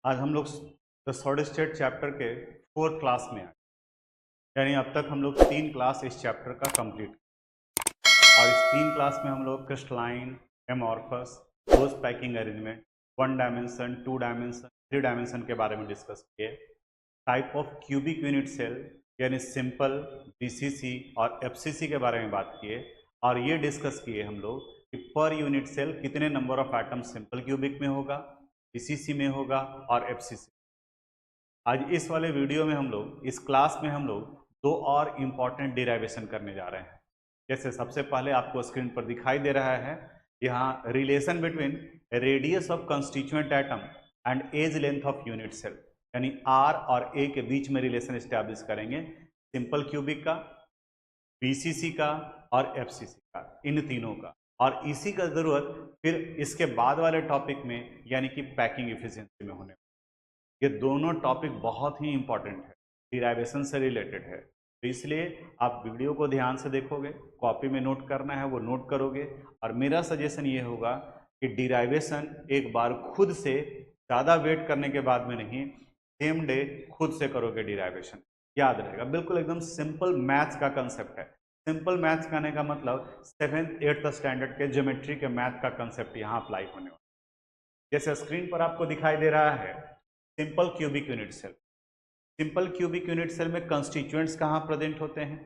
आज हम लोग द सॉलिड स्टेट चैप्टर के 4th क्लास में आए। यानी अब तक हम लोग 3 क्लास इस चैप्टर का कंप्लीट, और इस 3 क्लास में हम लोग crystalline, amorphous, close packing arrangement, 1 dimension, 2 dimension, 3 dimension के बारे में डिस्कस किए। Type of cubic unit cell यानी सिंपल, बीसीसी और एफसीसी के बारे में बात किए, और ये डिस्कस किए हम लोग कि पर यूनिट सेल कितने number of atom simple cubic में होगा, बीसीसी में होगा और एफसीसी। आज इस वाले वीडियो में हम लोग, इस क्लास में हम लोग 2 और इम्पॉर्टेंट डिराइवेशन करने जा रहे हैं। जैसे सबसे पहले आपको स्क्रीन पर दिखाई दे रहा है यहाँ relation between radius of constituent atom and edge length of unit cell, यानी आर और ए के बीच में रिलेशन स्टैब्लिश करेंगे सिंपल क्यूबिक का, बीसीसी का और एफसीसी का, इन तीनों का। और इसी का जरूरत फिर इसके बाद वाले टॉपिक में यानी कि पैकिंग इफिशिएंसी में होने। ये दोनों टॉपिक बहुत ही इंपॉर्टेंट है, डिराइवेशन से रिलेटेड है, तो इसलिए आप वीडियो को ध्यान से देखोगे, कॉपी में नोट करना है वो नोट करोगे। और मेरा सजेशन ये होगा कि डिराइवेशन एक बार खुद से, ज़्यादा वेट करने के बाद में नहीं, सेम डे खुद से करोगे डिराइवेशन, याद रहेगा। बिल्कुल एकदम सिंपल मैथ्स का कंसेप्ट है। सिंपल मैथ्स कहने का मतलब 7th 8th स्टैंडर्ड के ज्योमेट्री के मैथ का कंसेप्ट यहाँ अप्लाई होने वाला है। जैसे स्क्रीन पर आपको दिखाई दे रहा है simple cubic unit cell. Simple cubic unit cell में कंस्टिट्यूएंट्स कहाँ प्रेजेंट होते हैं?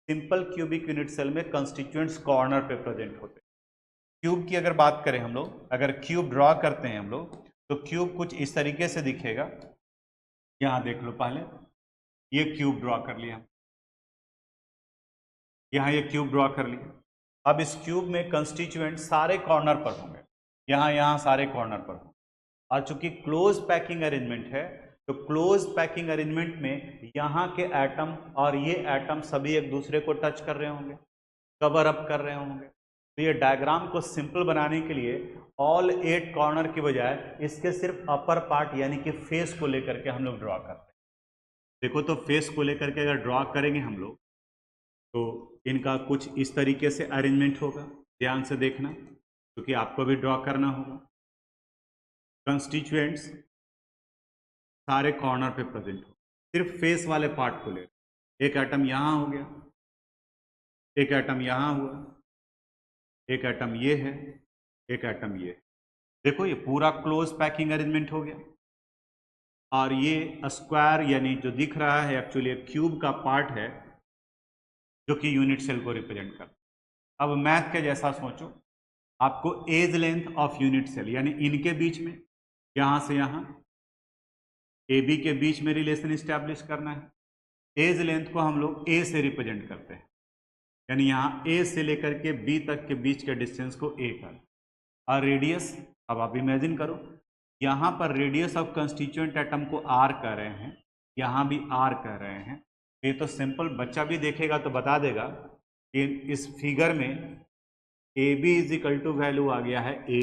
सिंपल क्यूबिक यूनिट सेल में कंस्टिट्यूएंट्स कॉर्नर पे प्रेजेंट होते हैं। क्यूब की अगर बात करें हम लोग, अगर क्यूब ड्रॉ करते हैं हम लोग, तो क्यूब कुछ इस तरीके से दिखेगा। यहाँ देख लो, पहले ये क्यूब ड्रॉ कर लिया, यहाँ ये क्यूब ड्रॉ कर लिया। अब इस क्यूब में कंस्टिट्यूएंट सारे कॉर्नर पर होंगे, यहाँ सारे कॉर्नर पर होंगे। और चूंकि क्लोज पैकिंग अरेंजमेंट है, तो क्लोज पैकिंग अरेंजमेंट में यहाँ के एटम और ये एटम सभी एक दूसरे को टच कर रहे होंगे, कवर अप कर रहे होंगे। तो ये डायग्राम को सिंपल बनाने के लिए ऑल 8 कॉर्नर की बजाय इसके सिर्फ अपर पार्ट यानी कि फेस को लेकर के हम लोग ड्रॉ करते हैं। देखो, तो फेस को लेकर के अगर ड्रॉ करेंगे हम लोग, तो इनका कुछ इस तरीके से अरेंजमेंट होगा। ध्यान से देखना, क्योंकि आपको भी ड्रॉ करना होगा। कंस्टिट्यूएंट्स सारे कॉर्नर पे प्रेजेंट हो, सिर्फ फेस वाले पार्ट को ले। एक एटम यहाँ हो गया, एक एटम यहाँ हुआ, एक एटम ये है, एक एटम ये है। देखो, ये पूरा क्लोज पैकिंग अरेंजमेंट हो गया। और ये स्क्वायर यानी जो दिख रहा है एक्चुअली क्यूब का पार्ट है, जो कि यूनिट सेल को रिप्रेजेंट करता है। अब मैथ के जैसा सोचो, आपको edge length of unit cell यानी इनके बीच में, यहाँ से यहाँ ए बी के बीच में रिलेशन इस्टेब्लिश करना है। एज लेंथ को हम लोग ए से रिप्रेजेंट करते हैं, यानी यहाँ ए से लेकर के बी तक के बीच के डिस्टेंस को ए कर। और रेडियस, अब आप इमेजिन करो, यहाँ पर रेडियस ऑफ कंस्टिट्यूएंट एटम को आर कह रहे हैं, यहाँ भी आर कह रहे हैं। ये तो सिंपल बच्चा भी देखेगा तो बता देगा कि इस फिगर में A B is equal to value आ गया है ए,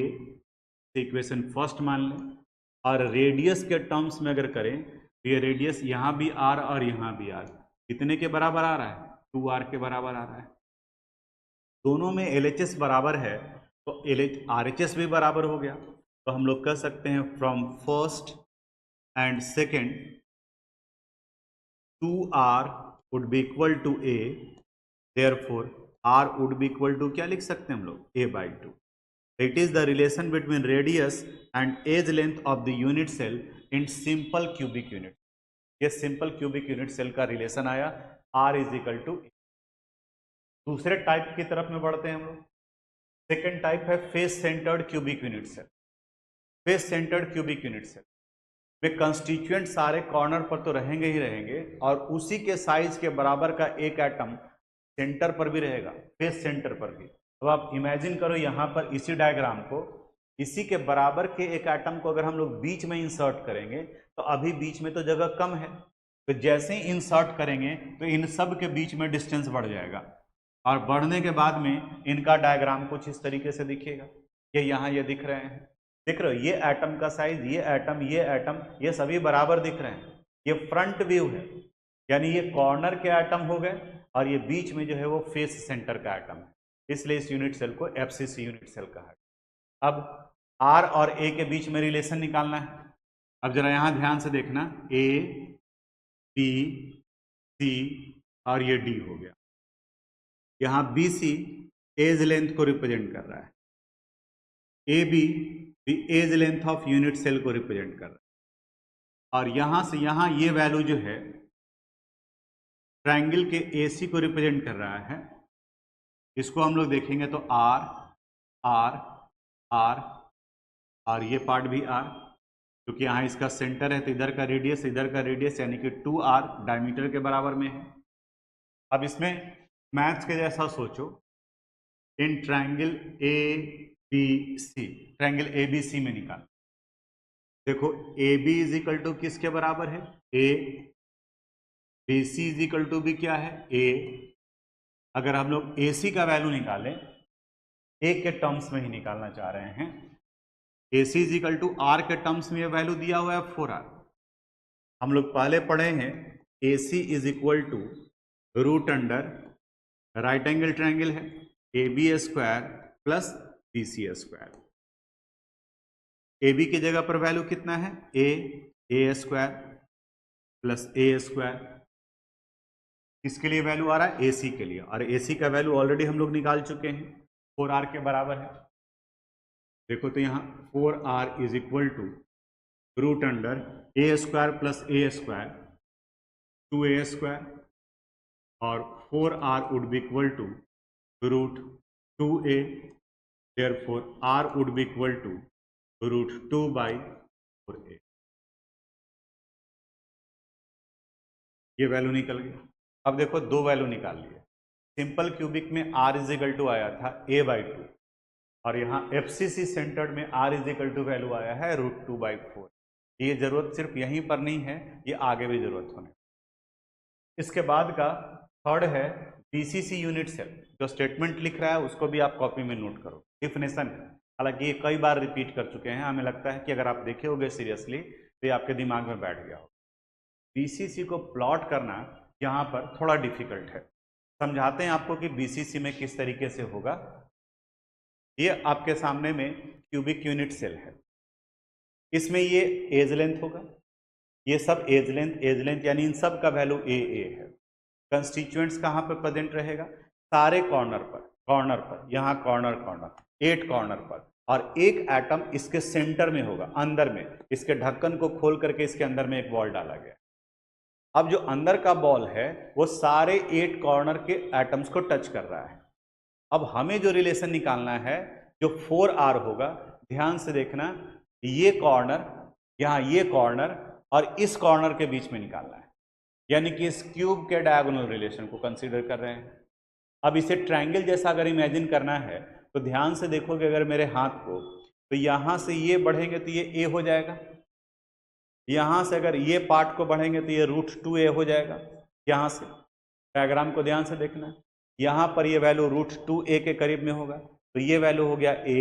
इक्वेशन फर्स्ट मान लें। और रेडियस के टर्म्स में अगर करें तो ये रेडियस यहाँ भी आर और यहाँ भी आर, कितने के बराबर आ रहा है? 2r के बराबर आ रहा है। दोनों में LHS बराबर है, तो RHS भी बराबर हो गया। तो हम लोग कह सकते हैं from first and second 2r would be equal to a, therefore r would be equal to, क्या लिख सकते हैं हम लोग? a/2। It is the relation between radius and age length of the unit cell in simple cubic unit। ये simple cubic unit cell का relation आया, R is equal to. दूसरे टाइप की तरफ में बढ़ते हैं हम लोग। सेकेंड टाइप है face centred cubic unit cell. Face centred cubic unit cell वे कंस्टिट्यूएंट सारे कॉर्नर पर तो रहेंगे ही रहेंगे, और उसी के साइज के बराबर का एक एटम सेंटर पर भी रहेगा, फेस सेंटर पर भी। तो आप इमेजिन करो, यहाँ पर इसी डायग्राम को, इसी के बराबर के एक एटम को अगर हम लोग बीच में इंसर्ट करेंगे, तो अभी बीच में तो जगह कम है, तो जैसे ही इंसर्ट करेंगे तो इन सब के बीच में डिस्टेंस बढ़ जाएगा, और बढ़ने के बाद में इनका डायग्राम कुछ इस तरीके से दिखेगा। ये यहाँ ये दिख रहे हैं, दिख रहे हो? ये एटम का साइज, ये एटम, ये एटम, ये सभी बराबर दिख रहे हैं। ये फ्रंट व्यू है, यानी ये कॉर्नर के एटम हो गए, और ये बीच में जो है वो फेस सेंटर का एटम है। इसलिए इस यूनिट सेल को एफसीसी यूनिट सेल कहा है। अब आर और ए के बीच में रिलेशन निकालना है, अब जरा यहाँ ध्यान से देखना, ए बी सी और ये डी हो गया। यहाँ बी सी एज लेंथ को रिप्रेजेंट कर रहा है, ए बी भी edge length of unit cell को रिप्रेजेंट कर रहा है, और यहां से यहां ये वैल्यू जो है ट्रायंगल के AC को रिप्रेजेंट कर रहा है। इसको हम लोग देखेंगे तो R R R और ये पार्ट भी R, क्योंकि यहाँ इसका सेंटर है तो इधर का रेडियस यानी कि 2R डायमीटर के बराबर में है। अब इसमें मैथ्स के जैसा सोचो, इन ट्रायंगल ABC, ट्रायंगल ABC में निकाल। देखो AB इज इक्वल टू किसके बराबर है, A, BC is equal to भी क्या है, A। अगर हम लोग AC का वैल्यू निकालें, A के टर्म्स में ही निकालना चाह रहे हैं, AC is equal to R के टर्म्स में ये वैल्यू दिया हुआ है 4R। हम लोग पहले पढ़े हैं AC is equal to root under right angle triangle है AB square plus BC square. AB की जगह पर वैल्यू कितना है, A square plus A square. किसके लिए वैल्यू आ रहा है, AC के लिए, और AC का वैल्यू ऑलरेडी हम लोग निकाल चुके हैं, 4R के बराबर है। देखो तो यहाँ 4R is equal to root under A square plus A square 2A square, और 4R would be equal to root 2A, therefore R would be equal to root 2/4A। ये वैल्यू निकल गया। अब देखो दो वैल्यू निकाल लिए। सिंपल क्यूबिक में R इज इक्वल टू आया था A/2, और यहाँ FCC सेंटर्ड में R is equal to value आया है रूट 2/4। ये जरूरत सिर्फ यहीं पर नहीं है, ये आगे भी जरूरत होने। इसके बाद का थर्ड है BCC यूनिट सेल। जो स्टेटमेंट लिख रहा है उसको भी आप कॉपी में नोट करो, डिफिनेशन है, हालांकि ये कई बार रिपीट कर चुके हैं, हमें लगता है कि अगर आप देखे होगे सीरियसली तो ये आपके दिमाग में बैठ गया हो। BCC को प्लॉट करना यहाँ पर थोड़ा डिफिकल्ट है, समझाते हैं आपको कि BCC में किस तरीके से होगा। ये आपके सामने में क्यूबिक यूनिट सेल है, इसमें ये एज लेंथ होगा, ये सब एज लेंथ यानी इन सब का वैल्यू ए है। कंस्टिट्यूएंट्स कहाँ पर प्रेजेंट रहेगा, सारे कॉर्नर पर यहाँ कॉर्नर 8 कॉर्नर पर, और एक एटम इसके सेंटर में होगा, अंदर में। इसके ढक्कन को खोल करके इसके अंदर में एक बॉल डाला गया। अब जो अंदर का बॉल है वो सारे 8 कॉर्नर के एटम्स को टच कर रहा है। अब हमें जो रिलेशन निकालना है, जो 4R होगा, ध्यान से देखना, ये कॉर्नर, यहाँ ये कॉर्नर और इस कॉर्नर के बीच में निकालना है, यानी कि इस क्यूब के डायगोनल रिलेशन को कंसीडर कर रहे हैं। अब इसे ट्रायंगल जैसा अगर इमेजिन करना है तो ध्यान से देखोगे अगर मेरे हाथ को, तो यहाँ से ये बढ़ेंगे तो ये A हो जाएगा, यहाँ से अगर ये पार्ट को बढ़ेंगे तो ये रूट 2A हो जाएगा। यहाँ से डायग्राम को ध्यान से देखना, यहाँ पर ये वैल्यू रूट 2A के करीब में होगा, तो ये वैल्यू हो गया A,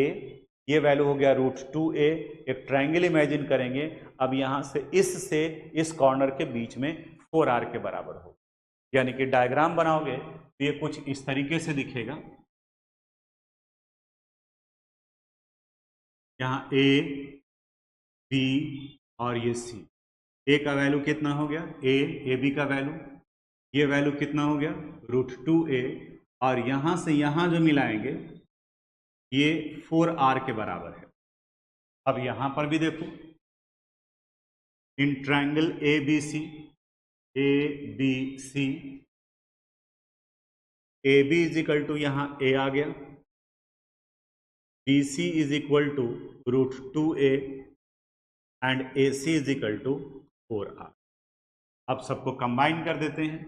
ये वैल्यू हो गया रूट 2A। एक ट्रायंगल इमेजिन करेंगे, अब यहाँ से इस कॉर्नर के बीच में 4R के बराबर हो, यानी कि डायग्राम बनाओगे तो ये कुछ इस तरीके से दिखेगा। यहाँ A, B और ये C। A का वैल्यू कितना हो गया, AB का वैल्यू, ये वैल्यू कितना हो गया रूट 2A, और यहाँ से यहाँ जो मिलाएंगे ये 4R के बराबर है। अब यहाँ पर भी देखो, in triangle ABC AB is equal to यहाँ A आ गया, BC is equal to root 2A and AC is equal to 4R। अब सबको कंबाइन कर देते हैं।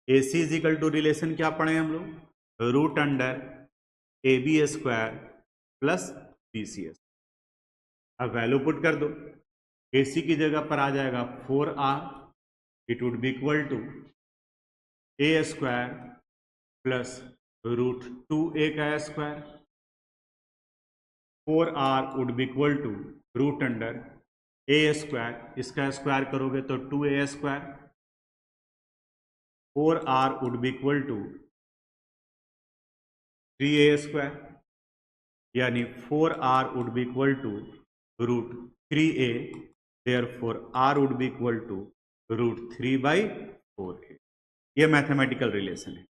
AC is equal to relation क्या पढ़े हम लोग, root under AB square plus BC। अब वैल्यू पुट कर दो, AC की जगह पर आ जाएगा 4R, it would be equal to A square plus root 2A का square, 4R would be equal to root under A square, इसका स्क्वायर करोगे तो 2A square, 4R would be equal to 3A square, यानी 4R would be equal to root 3A therefore r would be equal to √3/4a। ये mathematical relation है।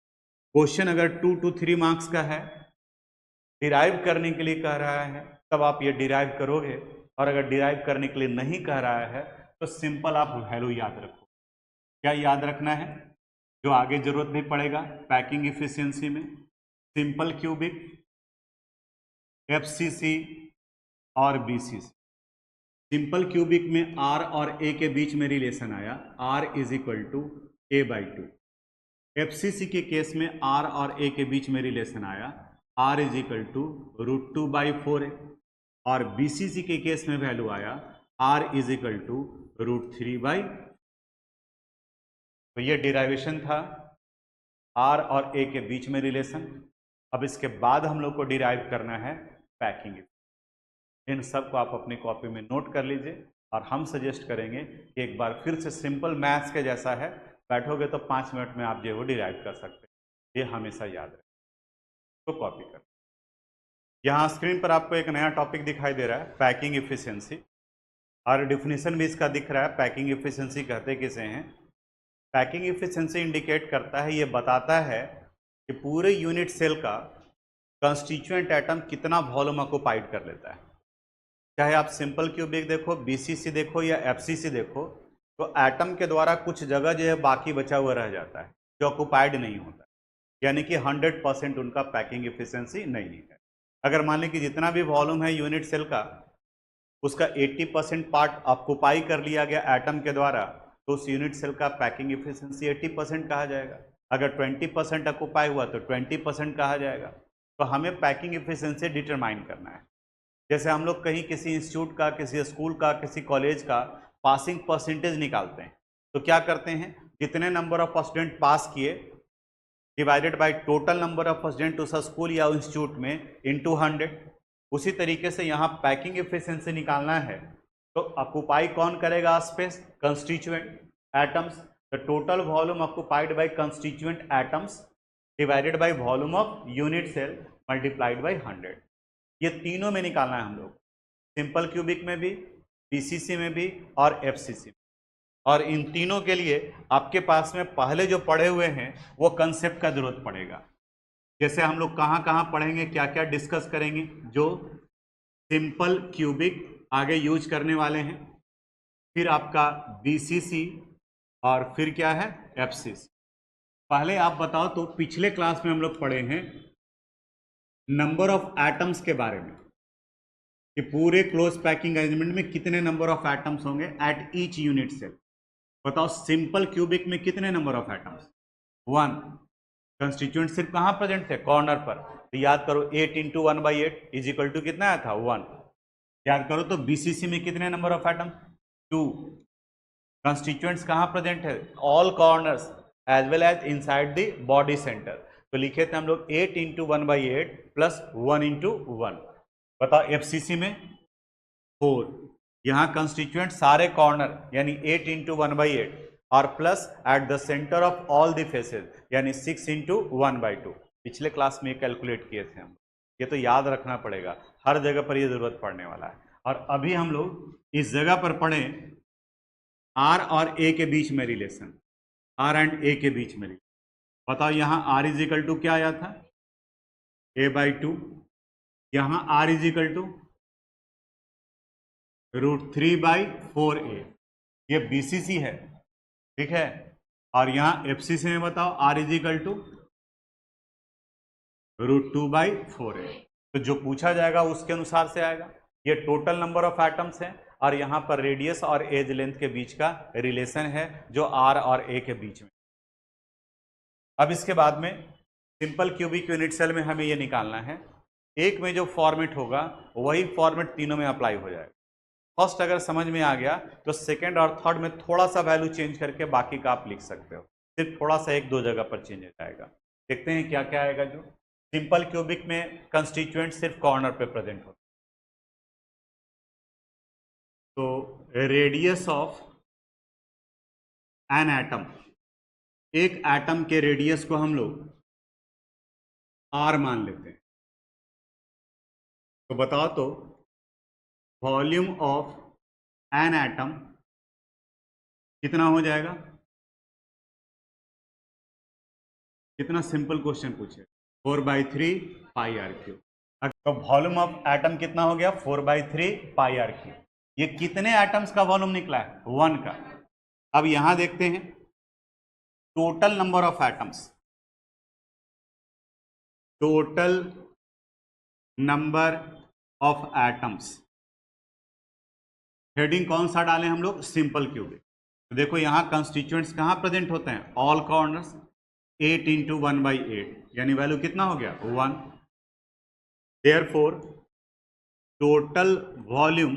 Question अगर 2 to 3 marks का है, derive करने के लिए कह रहा है, तब आप ये डिराइव करोगे, और अगर डिराइव करने के लिए नहीं कह रहा है तो सिंपल आप वैल्यू याद रखो। क्या याद रखना है जो आगे जरूरत नहीं पड़ेगा? पैकिंग इफिशियंसी में सिंपल क्यूबिक, एफसीसी और बीसीसी। सिंपल क्यूबिक में r और a के बीच में रिलेशन आया, r is equal to a/2। FCC के केस में r और a के बीच में रिलेशन आया, r is equal to √2/4a। और बीसीसी के केस में वैल्यू आया r इज इक्वल टू √3/। तो ये डिराइवेशन था r और a के बीच में रिलेशन। अब इसके बाद हम लोग को डिराइव करना है पैकिंग। इन सब को आप अपनी कॉपी में नोट कर लीजिए, और हम सजेस्ट करेंगे कि एक बार फिर से सिंपल मैथ्स के जैसा है, बैठोगे तो 5 मिनट में आप जो वो डिराइव कर सकते हैं। ये हमेशा याद रखें, तो कॉपी कर। यहाँ स्क्रीन पर आपको एक नया टॉपिक दिखाई दे रहा है, पैकिंग इफिशियंसी, और डिफिनीशन भी इसका दिख रहा है। पैकिंग इफिशियंसी कहते किसे हैं? पैकिंग इफिशियंसी इंडिकेट करता है, ये बताता है कि पूरे यूनिट सेल का कंस्टिट्यूएंट एटम कितना वॉल्यूम ऑक्युपाइड कर लेता है। चाहे आप सिंपल क्यूबिक देखो, बीसीसी देखो या एफसीसी देखो, तो एटम के द्वारा कुछ जगह जो है बाकी बचा हुआ रह जाता है, जो ऑक्युपाइड नहीं होता, यानी कि 100% उनका पैकिंग इफिशियंसी नहीं है। अगर मान लें कि जितना भी वॉल्यूम है यूनिट सेल का, उसका 80% पार्ट ऑक्युपाई कर लिया गया एटम के द्वारा, तो उस यूनिट सेल का पैकिंग इफिशियंसी 80% कहा जाएगा। अगर 20% ऑक्युपाई हुआ तो 20% कहा जाएगा। तो हमें पैकिंग इफिशियंसी डिटरमाइन करना है। जैसे हम लोग कहीं किसी इंस्टीट्यूट का, किसी स्कूल का, किसी कॉलेज का पासिंग परसेंटेज निकालते हैं, तो क्या करते हैं? जितने नंबर ऑफ स्टूडेंट पास किए divided by total number of student उस स्कूल या इंस्टीट्यूट में इनटू 100। उसी तरीके से यहाँ पैकिंग एफिशिएंसी निकालना है, तो ऑक्युपाई कौन करेगा space? Constituent atoms. The total volume occupied by constituent atoms divided by volume of unit cell multiplied by 100। ये तीनों में निकालना है हम लोग, सिंपल क्यूबिक में भी, बीसीसी में भी और एफसीसी में। और इन तीनों के लिए आपके पास में पहले जो पढ़े हुए हैं वो कंसेप्ट का जरूरत पड़ेगा। जैसे हम लोग कहाँ कहाँ पढ़ेंगे, क्या क्या डिस्कस करेंगे, जो सिंपल क्यूबिक आगे यूज करने वाले हैं, फिर आपका बीसीसी, और फिर क्या है? एफसीसी। पहले आप बताओ तो पिछले क्लास में हम लोग पढ़े हैं नंबर ऑफ एटम्स के बारे में, कि पूरे क्लोज पैकिंग अरेंजमेंट में कितने नंबर ऑफ एटम्स होंगे एट ईच यूनिट सेल। बताओ सिंपल क्यूबिक में कितने नंबर ऑफ एटम्स? 1। कंस्टिट्यूएंट सिर्फ कहाँ प्रेजेंट थे? कॉर्नर पर। तो याद करो 8 × 1/8 इज इक्वल टू कितना आया था? 1। याद करो तो बीसीसी में कितने नंबर ऑफ एटम्स? 2। कंस्टिट्यूएंट्स कहाँ प्रेजेंट है? All corners as well as inside the body centre. तो लिखे थे हम लोग 8 × 1/8 प्लस 1 × 1। बताओ एफसीसी में 4। यहाँ कंस्टिट्यूएंट सारे कॉर्नर यानी 8 × 1/8 और plus at the centre of all the faces यानी 6 × 1/2। पिछले क्लास में कैलकुलेट किए थे हम। ये तो याद रखना पड़ेगा, हर जगह पर ये जरूरत पड़ने वाला है। और अभी हम लोग इस जगह पर पढ़ें आर और ए के बीच में रिलेशन, आर एंड ए के बीच में रिलेशन। बताओ यहाँ आर इज इक्वल टू क्या आया था? a/2। यहाँ are is equal to √3/4a। ये बीसीसी है, ठीक है। और यहाँ एफसीसी में बताओ are is equal to √2/4a। तो जो पूछा जाएगा उसके अनुसार से आएगा। ये टोटल नंबर ऑफ एटम्स है, और यहाँ पर रेडियस और एज लेंथ के बीच का रिलेशन है जो आर और ए के बीच में। अब इसके बाद में सिंपल क्यूबिक यूनिट सेल में हमें ये निकालना है, एक में जो फॉर्मेट होगा वही फॉर्मेट तीनों में अप्लाई हो जाएगा। फर्स्ट अगर समझ में आ गया तो सेकंड और थर्ड में थोड़ा सा वैल्यू चेंज करके बाकी का आप लिख सकते हो, सिर्फ थोड़ा सा 1-2 जगह पर चेंज हो जाएगा। देखते हैं क्या क्या आएगा। जो सिंपल क्यूबिक में कंस्टिट्यूएंट सिर्फ कॉर्नर पे प्रेजेंट होता है, तो रेडियस ऑफ एन एटम, एक एटम के रेडियस को हम लोग आर मान लेते हैं। तो बताओ तो वॉल्यूम ऑफ एन एटम कितना हो जाएगा? कितना सिंपल क्वेश्चन पूछे, 4/3 पाई आर क्यूब। तो वॉल्यूम ऑफ एटम कितना हो गया? 4/3 पाई आर क्यूब। ये कितने एटम्स का वॉल्यूम निकला है? 1 का। अब यहां देखते हैं total number of atoms, total number of atoms. Heading कौन सा डालें हम लोग? Simple cubic. तो देखो यहां कंस्टिट्यूएंट्स कहां प्रेजेंट होते हैं? All corners. 8 इंटू 1/8 यानी वैल्यू कितना हो गया? 1। Therefore total volume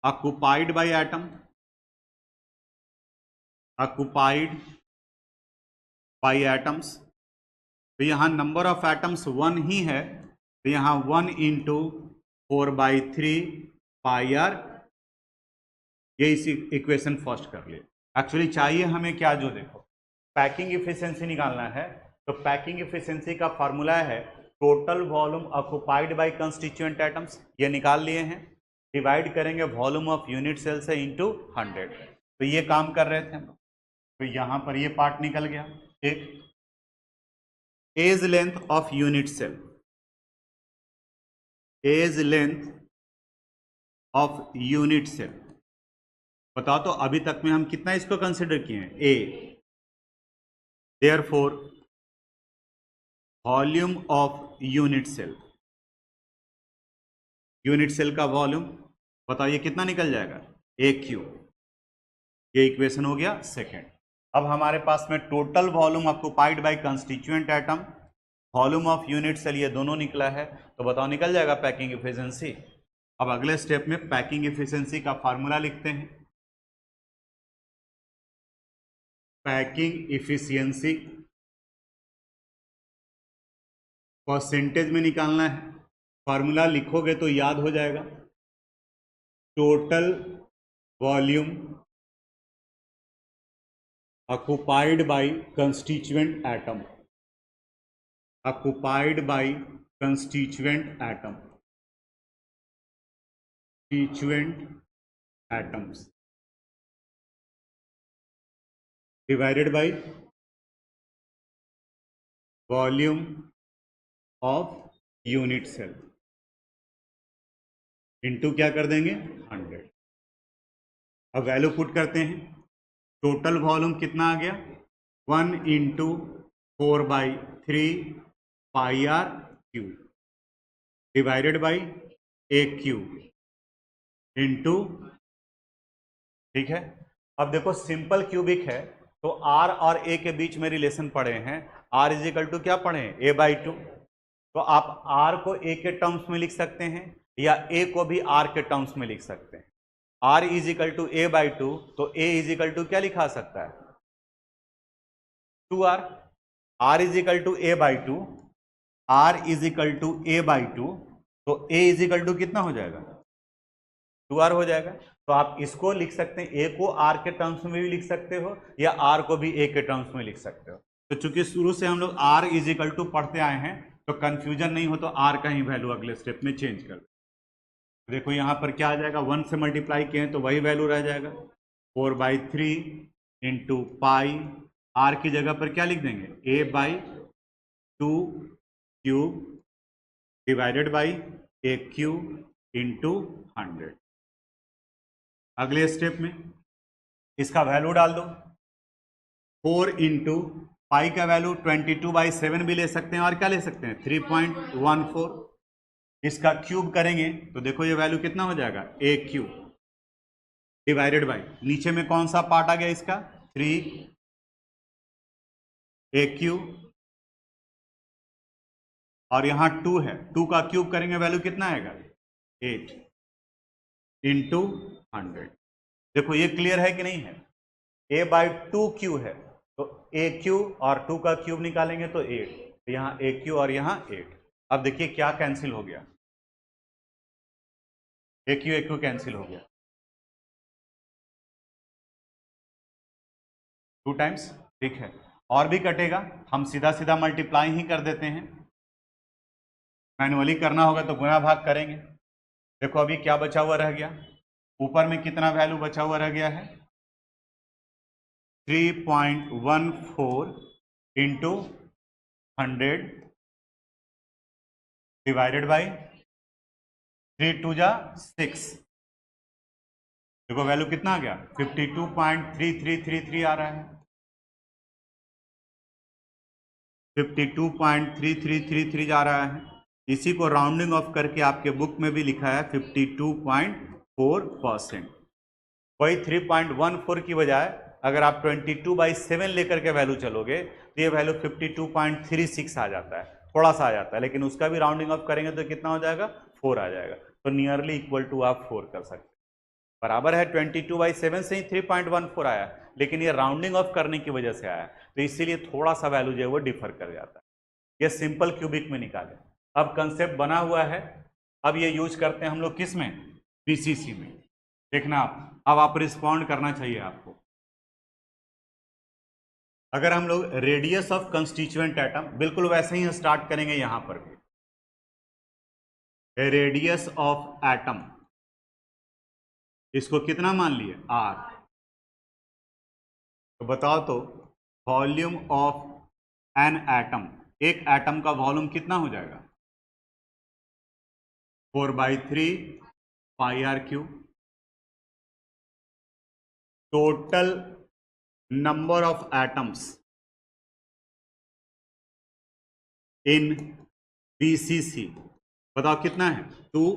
occupied by atom, occupied by atoms। तो यहां नंबर ऑफ एटम्स 1 ही है, तो यहां 1 इंटू 4/3 पाई आर। ये इसी इक्वेशन फर्स्ट कर लिए। एक्चुअली चाहिए हमें क्या? जो देखो पैकिंग इफिशिएंसी निकालना है, तो पैकिंग इफिशिएंसी का फॉर्मूला है total volume occupied by constituent atoms. ये निकाल लिए हैं। डिवाइड करेंगे वॉल्यूम ऑफ यूनिट सेल से इंटू 100। तो ये काम कर रहे थे हम लोग, तो यहां पर ये पार्ट निकल गया। एक edge length of unit cell, edge length of unit cell. बताओ तो अभी तक में हम कितना इसको कंसिडर किए हैं? A. Therefore volume of unit cell, unit cell का वॉल्यूम बताओ ये कितना निकल जाएगा? ए क्यूब। ये इक्वेशन हो गया सेकेंड। अब हमारे पास में total volume occupied by constituent atom, volume of unit cell, ये दोनों निकला है। तो बताओ निकल जाएगा पैकिंग इफिशिएंसी। अब अगले स्टेप में पैकिंग इफिशिएंसी का फार्मूला लिखते हैं। पैकिंग इफिशिएंसी परसेंटेज में निकालना है। फार्मूला लिखोगे तो याद हो जाएगा। Total volume occupied by constituent atom, occupied by constituent atom, constituent atoms divided by volume of unit cell into क्या कर देंगे? 100। अब वैल्यू पुट करते हैं। टोटल वॉल्यूम कितना आ गया? 1 into 4/3 pi R cube divided by A cube into, ठीक है। अब देखो सिंपल क्यूबिक है, तो आर और ए के बीच में रिलेशन पढ़े हैं। आर इज इक्वल टू क्या पढ़े हैं? a/2। तो आप आर को ए के टर्म्स में लिख सकते हैं या ए को भी आर के टर्म्स में लिख सकते हैं। Are is equal to a/2, तो ए इज इक्वल टू क्या लिखा सकता है? 2r। R is equal to a/2, R is equal to a/2, तो a इज इक्वल टू कितना हो जाएगा? 2r हो जाएगा। तो आप इसको लिख सकते हैं, a को r के टर्म्स में भी लिख सकते हो या r को भी a के टर्म्स में लिख सकते हो। तो चूंकि शुरू से हम लोग r इज इक्वल टू पढ़ते आए हैं, तो कंफ्यूजन नहीं हो तो r का ही वैल्यू अगले स्टेप में चेंज कर। देखो यहां पर क्या आ जाएगा? 1 से मल्टीप्लाई किए तो वही वैल्यू रह जाएगा 4/3 इंटू पाई। आर की जगह पर क्या लिख देंगे? a/2 cube divided by A cube into 100। अगले स्टेप में इसका वैल्यू डाल दो। 4 इंटू पाई का वैल्यू 22/7 भी ले सकते हैं और क्या ले सकते हैं? 3.14। इसका क्यूब करेंगे तो देखो ये वैल्यू कितना हो जाएगा? ए क्यूब डिवाइडेड बाई, नीचे में कौन सा पार्ट आ गया इसका? 3 ए क्यूब और यहां 2 है, 2 का क्यूब करेंगे वैल्यू कितना आएगा? 8 इंटू 100। देखो ये क्लियर है कि नहीं है? a/2 क्यू है, तो ए क्यू और 2 का क्यूब निकालेंगे तो 8, तो यहाँ ए क्यू और यहाँ 8। अब देखिए क्या कैंसिल हो गया? ए क्यू कैंसिल हो गया 2 टाइम्स, ठीक है। और भी कटेगा, हम सीधा सीधा मल्टीप्लाई ही कर देते हैं। मैनुअली करना होगा तो गुणा भाग करेंगे। देखो अभी क्या बचा हुआ रह गया, ऊपर में कितना वैल्यू बचा हुआ रह गया है, 3.14 इंटू 100 डिवाइडेड बाई 3 2 जा 6। देखो वैल्यू कितना आ गया, 52.3333 आ रहा है, 52.3333 जा रहा है। इसी को राउंडिंग ऑफ करके आपके बुक में भी लिखा है 52.4%। वही 3.14 की बजाय अगर आप 22/7 लेकर के वैल्यू चलोगे तो ये वैल्यू 52.36 आ जाता है, थोड़ा सा आ जाता है, लेकिन उसका भी राउंडिंग ऑफ करेंगे तो कितना हो जाएगा, 4 आ जाएगा। तो नियरली इक्वल टू आप 4 कर सकते हैं। बराबर है 22/7 से ही 3.14 आया, लेकिन ये राउंडिंग ऑफ करने की वजह से आया, तो इसीलिए थोड़ा सा वैल्यू जो है वो डिफर कर जाता है। ये सिंपल क्यूबिक में निकाले। अब कंसेप्ट बना हुआ है, अब ये यूज करते हैं हम लोग किस में, बीसीसी में। देखना अब आप रिस्पॉन्ड करना चाहिए आपको। अगर हम लोग रेडियस ऑफ कंस्टिट्यूएंट एटम, बिल्कुल वैसे ही स्टार्ट करेंगे यहां पर भी, रेडियस ऑफ एटम, इसको कितना मान लिए, आर। तो बताओ तो वॉल्यूम ऑफ एन एटम, एक एटम का वॉल्यूम कितना हो जाएगा, 4/3 pi R cube. Total number of atoms in BCC बताओ कितना है, 2।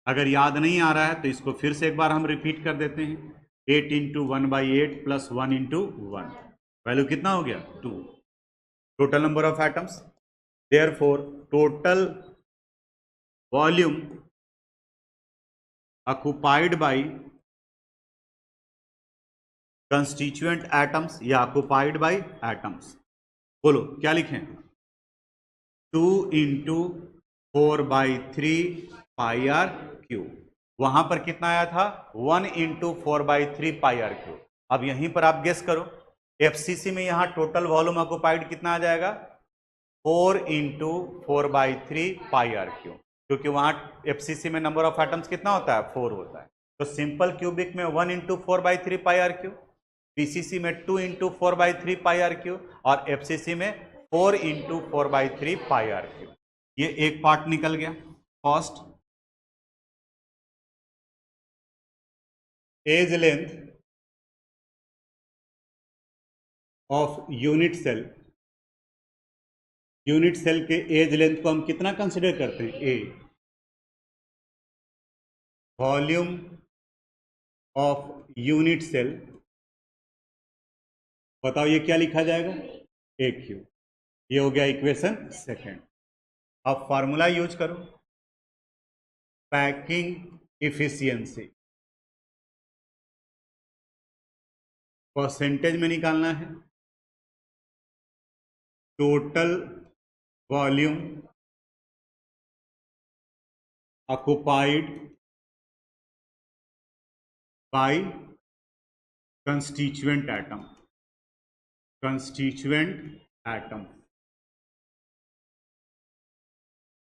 अगर याद नहीं आ रहा है तो इसको फिर से एक बार हम रिपीट कर देते हैं, 8 इंटू 1/8 प्लस 1 इंटू 1, वैल्यू कितना हो गया, 2। Total number of atoms, therefore total volume occupied by constituent atoms या ऑक्युपाइड बाय एटम्स, बोलो क्या लिखें, 2 इंटू 4/3 पाई आर क्यू। वहां पर कितना आया था, 1 इंटू 4/3 पाई आर क्यू। अब यहीं पर आप गेस करो, एफसीसी में यहां टोटल वॉल्यूम ऑक्युपाइड कितना आ जाएगा, 4 इंटू 4/3 पाई आर क्यू, क्योंकि वहां एफसीसी में नंबर ऑफ एटम्स कितना होता है, 4 होता है। तो सिंपल क्यूबिक में 1 into 4/3 pi R cube, PCC में 2 इंटू 4/3 पाई आर क्यू, और एफसीसी में 4 इंटू 4/3 पाई आर क्यू। ये एक पार्ट निकल गया। First, edge length of unit cell, unit cell के एज लेंथ को हम कितना कंसिडर करते हैं, A. Volume of unit cell, बताओ ये क्या लिखा जाएगा, ए क्यू। ये हो गया इक्वेशन सेकेंड। अब फॉर्मूला यूज करो, पैकिंग इफिशियंसी परसेंटेज में निकालना है, total volume occupied by constituent atom, constituent atom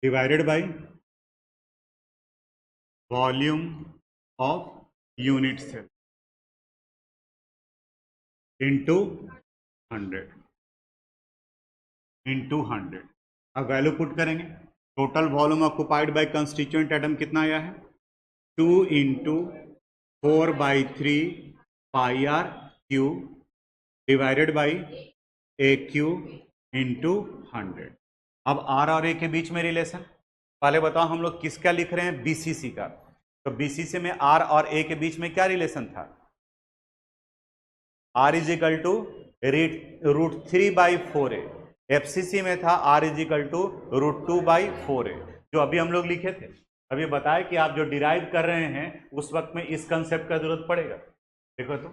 divided by volume of unit cell into 100 into 100। अब वैल्यू पुट करेंगे, total volume occupied by constituent atom कितना आया है, 2 into 4/3 pi R cube divided by A cube into 100। अब are और a के बीच में रिलेशन, पहले बताओ हम लोग किसका लिख रहे हैं, बीसीसी का। तो बीसीसी में आर और ए के बीच में क्या रिलेशन था, R is equal to √3/4a। FCC में था R is equal to √2/4a, जो अभी हम लोग लिखे थे। अभी बताया कि आप जो डिराइव कर रहे हैं उस वक्त में इस कंसेप्ट का जरूरत पड़ेगा। देखो तो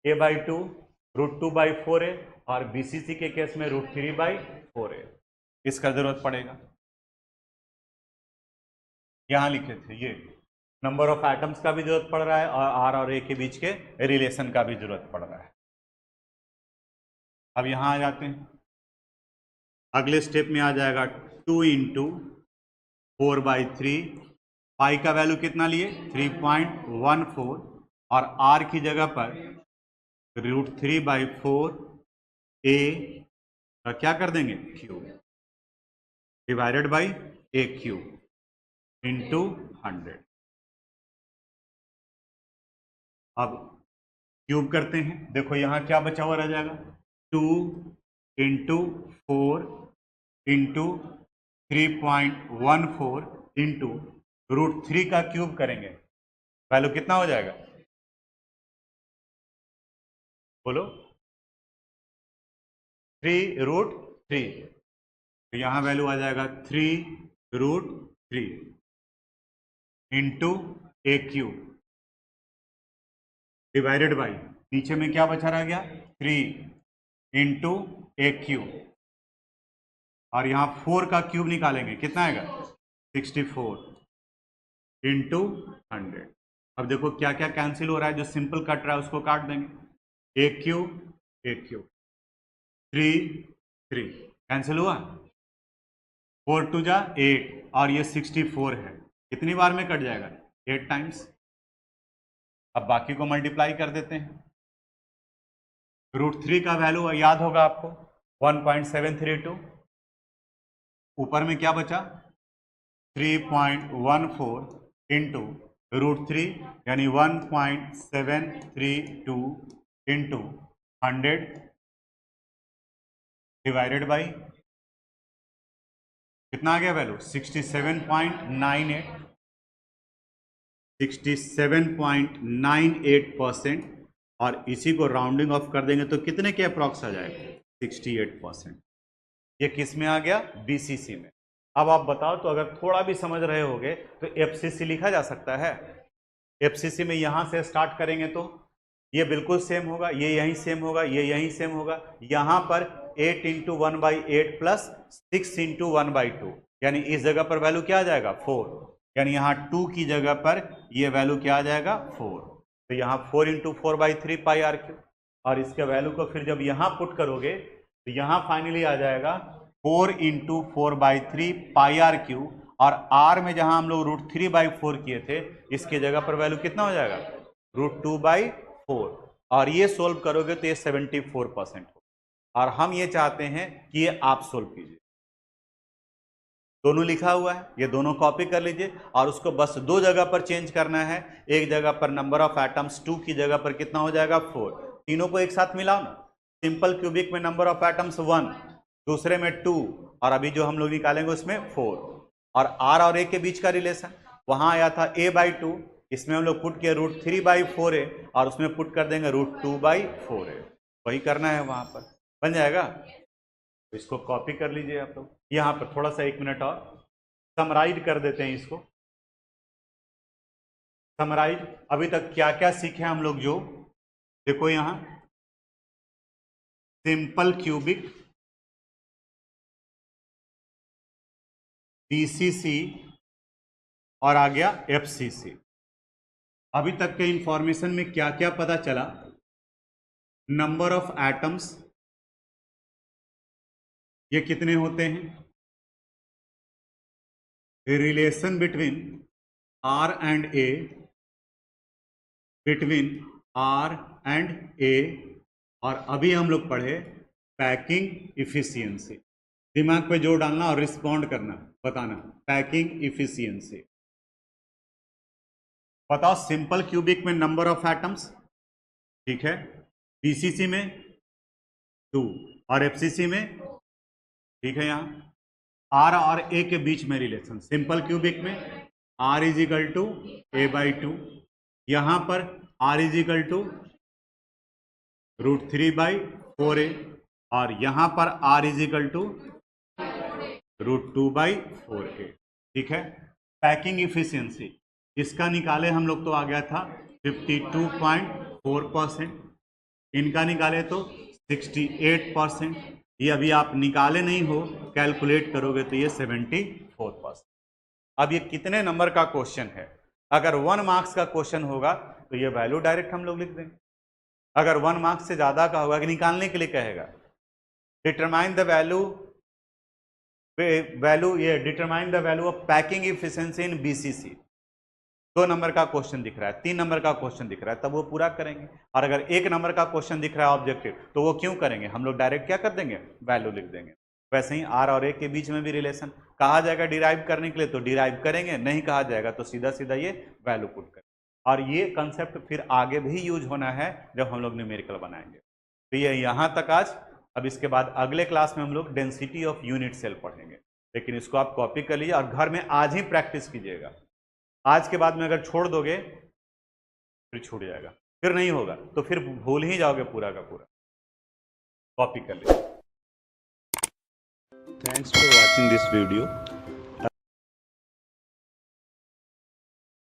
a/2 √2/4a और बीसीसी के केस में √3/4a, इसका जरूरत पड़ेगा। यहां लिखे थे ये नंबर ऑफ एटम्स का भी जरूरत पड़ रहा है और आर और ए के बीच के रिलेशन का भी जरूरत पड़ रहा है। अब यहां आ जाते हैं, अगले स्टेप में आ जाएगा 2 इंटू 4/3 पाई का वैल्यू कितना लिए 3.14 और आर की जगह पर √3/4 ए का क्या कर देंगे cube divided by A cube into 100। अब क्यूब करते हैं, देखो यहां क्या बचा हुआ रह जाएगा 2 इंटू 4 इंटू 3.14 इंटू √3 का क्यूब करेंगे, वैल्यू कितना हो जाएगा बोलो 3√3। तो यहां वैल्यू आ जाएगा 3√3 into A cube divided by नीचे में क्या बचा रह गया 3 इंटू ए क्यूब और यहां 4 का क्यूब निकालेंगे, कितना आएगा 64 इंटू 100। अब देखो क्या क्या कैंसिल हो रहा है, जो सिंपल कट रहा है उसको काट देंगे, ए क्यूब 3 कैंसिल हुआ, 4 2 जा 8 और ये 64 है, कितनी बार में कट जाएगा 8 टाइम्स। अब बाकी को मल्टीप्लाई कर देते हैं, √3 का वैल्यू याद होगा आपको 1.732, ऊपर में क्या बचा 3.14 इंटू √3 यानी 1.732 इंटू 100 डिवाइडेड बाई कितना आ गया वैल्यू 67.98% और इसी को राउंडिंग ऑफ कर देंगे तो कितने के अप्रॉक्स आ जाएगा 68%। ये किस में आ गया बीसीसी में। अब आप बताओ तो अगर थोड़ा भी समझ रहे होगे तो एफसीसी लिखा जा सकता है। एफसीसी में यहां से स्टार्ट करेंगे तो ये बिल्कुल सेम होगा, ये यहीं सेम होगा, ये यहीं सेम होगा, यहां पर 8 इंटू 1/8 प्लस 6 इंटू 1/2 यानी इस जगह पर वैल्यू क्या आ जाएगा 4, यानी यहाँ 2 की जगह पर ये वैल्यू क्या आ जाएगा 4, तो यहाँ 4 इंटू 4/3 पाई आर क्यू और इसके वैल्यू को फिर जब यहाँ पुट करोगे तो यहाँ फाइनली आ जाएगा 4 इंटू 4/3 पाई आर क्यू और आर में जहाँ हम लोग √3/4 किए थे इसकी जगह पर वैल्यू कितना हो जाएगा √2/4 और ये सोल्व करोगे तो ये 74% हो और हम ये चाहते हैं कि ये आप सोल्व कीजिए। दोनों लिखा हुआ है, ये दोनों कॉपी कर लीजिए और उसको बस 2 जगह पर चेंज करना है। एक जगह पर नंबर ऑफ एटम्स 2 की जगह पर कितना हो जाएगा 4, तीनों को एक साथ मिलाओ ना। सिंपल क्यूबिक में नंबर ऑफ एटम्स 1, दूसरे में 2 और अभी जो हम लोग निकालेंगे उसमें 4 और आर और ए के बीच का रिलेशन वहां आया था a/2, इसमें हम लोग पुट किया √3/4a और उसमें पुट कर देंगे √2/4a, वही करना है वहां पर, बन जाएगा। तो इसको कॉपी कर लीजिए आप लोग। यहाँ पर थोड़ा सा 1 मिनट और समराइज कर देते हैं इसको। समराइज अभी तक क्या क्या सीखे हम लोग, जो देखो यहाँ सिंपल क्यूबिक, बीसीसी और आ गया एफसीसी। अभी तक के इंफॉर्मेशन में क्या क्या पता चला, नंबर ऑफ एटम्स ये कितने होते हैं, relation between R and A, between R and A, और अभी हम लोग पढ़े पैकिंग इफिशियंसी। दिमाग पे जोर डालना और रिस्पॉन्ड करना, बताना पैकिंग इफिशियंसी। बताओ सिंपल क्यूबिक में नंबर ऑफ एटम्स, ठीक है, बीसीसी में 2 और एफसीसी में, ठीक है, यहाँ आर और ए के बीच में रिलेशन, सिंपल क्यूबिक में r is equal to a/2, यहां पर r is equal to √3/4a और यहां पर r is equal to √2/4a, ठीक है। पैकिंग इफिशियंसी इसका निकाले हम लोग तो आ गया था 52.4%, इनका निकाले तो 68%, ये अभी आप निकाले नहीं हो, कैलकुलेट करोगे तो ये 74%। अब ये कितने नंबर का क्वेश्चन है, अगर 1 मार्क्स का क्वेश्चन होगा तो ये वैल्यू डायरेक्ट हम लोग लिख देंगे, अगर 1 मार्क्स से ज़्यादा का होगा कि निकालने के लिए कहेगा डिटरमाइन द वैल्यू ये determine the value of packing efficiency in BCC, 2 number का क्वेश्चन दिख रहा है, 3 नंबर का क्वेश्चन दिख रहा है, तब वो पूरा करेंगे। और अगर 1 नंबर का क्वेश्चन दिख रहा है ऑब्जेक्टिव, तो वो क्यों करेंगे, हम लोग डायरेक्ट क्या कर देंगे, वैल्यू लिख देंगे। वैसे ही आर और ए के बीच में भी रिलेशन कहा जाएगा डिराइव करने के लिए तो डिराइव करेंगे, नहीं कहा जाएगा तो सीधा सीधा ये वैल्यू पुट करेंगे। और ये कंसेप्ट फिर आगे भी यूज होना है जब हम लोग न्यूमेरिकल बनाएंगे। तो ये यहाँ तक आज। अब इसके बाद अगले क्लास में हम लोग डेंसिटी ऑफ यूनिट सेल पढ़ेंगे, लेकिन इसको आप कॉपी कर लीजिए और घर में आज ही प्रैक्टिस कीजिएगा। आज के बाद में अगर छोड़ दोगे फिर छूट जाएगा, फिर नहीं होगा, तो फिर भूल ही जाओगे पूरा का पूरा। कॉपी कर लीजिए। Thanks for watching this video.